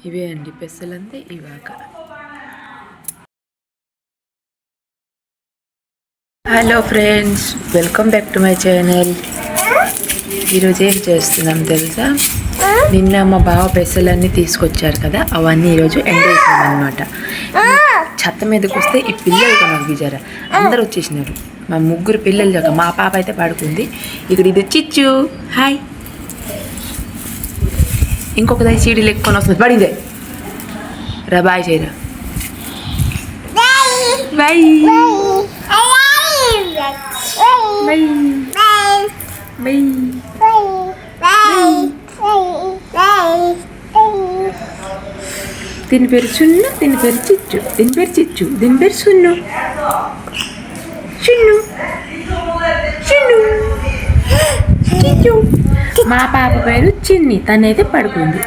ఇవే అండి పెసలంతే ఇవాక. Hello friends, welcome back to my channel. ఈరోజు ఏం చేస్తున్నాం తెలుసా? నిన్న మా బావ పెసలన్నీ తీసుకొచ్చారు కదా, అవన్నీ ఈరోజు ఎండేసాం అనమాట. చెత్త మీదకి వస్తే ఈ పిల్లలు నాకు బిజారా అందరు వచ్చేసినారు. మా ముగ్గురు పిల్లలు దాకా, మా పాప అయితే పడుకుంది. ఇక్కడ ఇది చిచ్చు, హాయ్. ఇంకొకదాయి సీడీలు ఎక్కుకొని వస్తుంది, పడిందే రా. బాయ్ చేయరా, బాయ్ బాయ్ బాయ్. దీని పేరు సున్ను, దీని పేరు చిచ్చు, దీని పేరు చిచ్చు, దీని పేరు సున్ను. సున్ను సున్ను చిచ్చు. మా పాప పేరు చిన్ని, తనైతే పడుకుంది.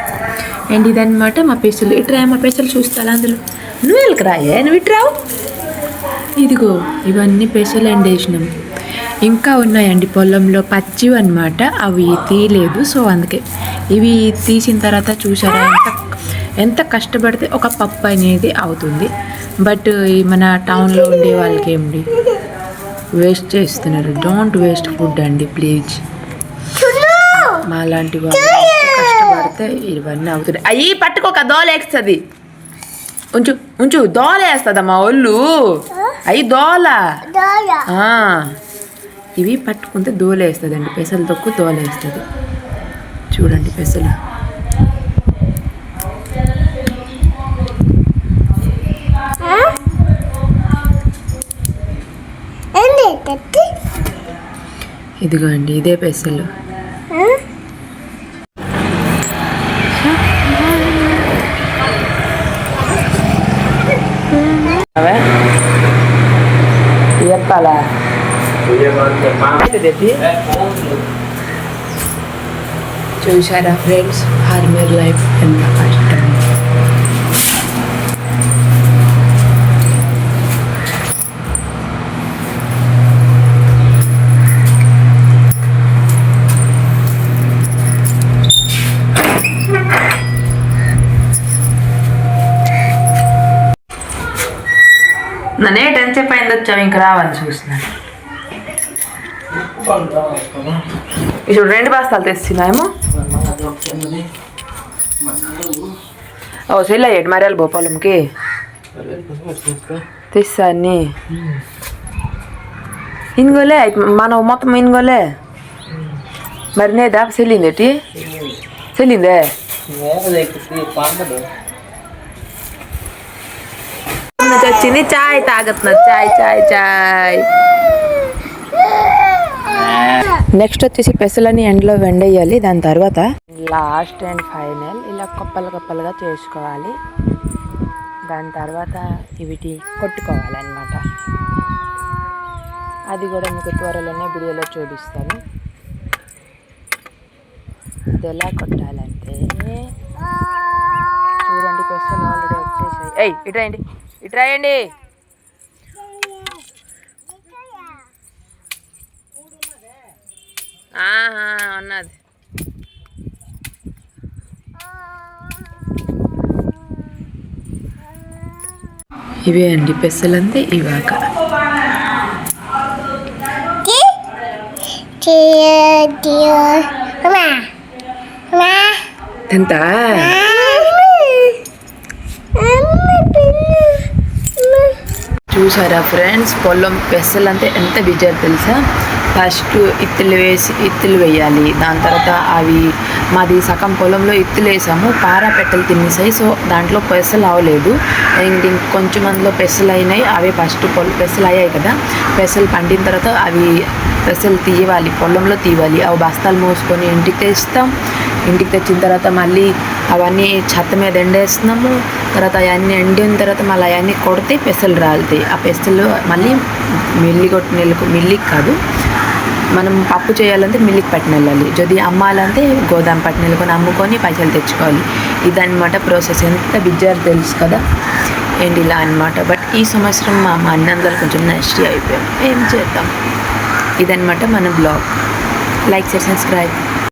అండ్ ఇదన్నమాట మా పెసలు. ఇట్రా, మా పెసలు చూస్తా అందులో. నువ్వు వెళ్ళకి రాయే, నువ్వు ఇట్రావు. ఇదిగో ఇవన్నీ పెసలు ఎండేసినాం. ఇంకా ఉన్నాయండి పొలంలో పచ్చివి అనమాట, అవి తీయలేదు. సో అందుకే ఇవి తీసిన తర్వాత చూసారా ఎంత కష్టపడితే ఒక పప్పు అనేది అవుతుంది. బట్ మన టౌన్లో ఉండే వాళ్ళకి ఏమిటి వేస్ట్ చేస్తున్నారు. డోంట్ వేస్ట్ ఫుడ్ అండి ప్లీజ్. మా లాంటి వాళ్ళు కష్టపడితే ఇవన్నీ అవుతున్నాయి. అయ్యి పట్టుకోక దోలేస్తుంది. ఉంచు ఉంచు, దోలేస్తుందమ్మా ఒళ్ళు. అయ్యి దోల. ఇవి పట్టుకుంటే దోలేస్తుందండి. పెసలు తొక్కు దోలేస్తుంది. చూడండి పెసలు. ఇదిగో అండి, ఇదే పెసలు. చెప్పాలా చూసారా ఫ్రెండ్స్, ఫార్మర్ లైఫ్ ఎంత కష్టం. నన్నే టెన్షన్ పైన వచ్చావు, ఇంక రావాలని చూస్తున్నాను. ఇప్పుడు 2 బస్తాలు తెస్తున్నాయేమో. ఓ సెల్ అయ్యాడు మర్యాలు పో పొలంకి తెస్తా అన్ని. ఇనుగోలే మనం మొత్తం ఇనుగోలే. మరి నేదా సెల్లిందేటి? సెల్లిందే. వచ్చింది చాయ్ తాగుతున్నారు. చాయ్ చాయ్ చాయ్. నెక్స్ట్ వచ్చేసి పెసలని ఎండలో వెండేయాలి. దాని తర్వాత లాస్ట్ అండ్ ఫైనల్ ఇలా కప్పలు కప్పలుగా చేసుకోవాలి. దాని తర్వాత వీటి కొట్టుకోవాలన్నమాట. అది కూడా మీకు త్వరలోనే వీడియోలో చూపిస్తాను. ఇది ఎలా కొట్టాలంటే చూడండి, పెసలు ఆల్రెడీ వచ్చేసాయి. ఇట్రాయండి, ఇట్రాయండి. ఉన్నది. ఇవే అండి పెసలంతే ఇవాక. ఎంత చూసారా ఫ్రెండ్స్, పొలం పెసలంటే ఎంత బిజారు తెలుసా? ఫస్ట్ ఇత్తులు వేయాలి. దాని తర్వాత అవి మాది సగం పొలంలో ఇత్తులు వేసాము, పారా పెట్టలు తినేసాయి. సో దాంట్లో పెసలు అవ్వలేదు. ఇంకొంచెం అందులో పెసలు అయినాయి. అవే ఫస్ట్ పెసలు అయ్యాయి కదా, పెసలు పండిన తర్వాత అవి పెసలు తీయాలి, పొలంలో తీయాలి. అవి బస్తాలు మోసుకొని ఇంటికి తెస్తాం. ఇంటికి తెచ్చిన తర్వాత మళ్ళీ అవన్నీ చెత్త మీద ఎండేస్తున్నాము. తర్వాత అవన్నీ ఎండిన తర్వాత మళ్ళీ అవన్నీ కొడితే పెసలు రాలుతాయి. ఆ పెసలు మళ్ళీ మిల్లికి కాదు, మనం పప్పు చేయాలంటే మిల్లికి పట్టిన వెళ్ళాలి. যদি అమ్మాలంటే గోదాం పట్టిన వెళ్ళుకొని అమ్ముకొని పైసలు తెచ్చుకోవాలి. ఇదన్నమాట ప్రాసెస్. ఎంత బిజారు తెలుసు కదా. అండ్ ఇలా అనమాట. బట్ ఈ సంవత్సరం మా అన్నందరూ కొంచెం నష్టి అయిపోయాం. ఏం చేద్దాం. ఇదన్నమాట మన బ్లాగ్. Like share subscribe.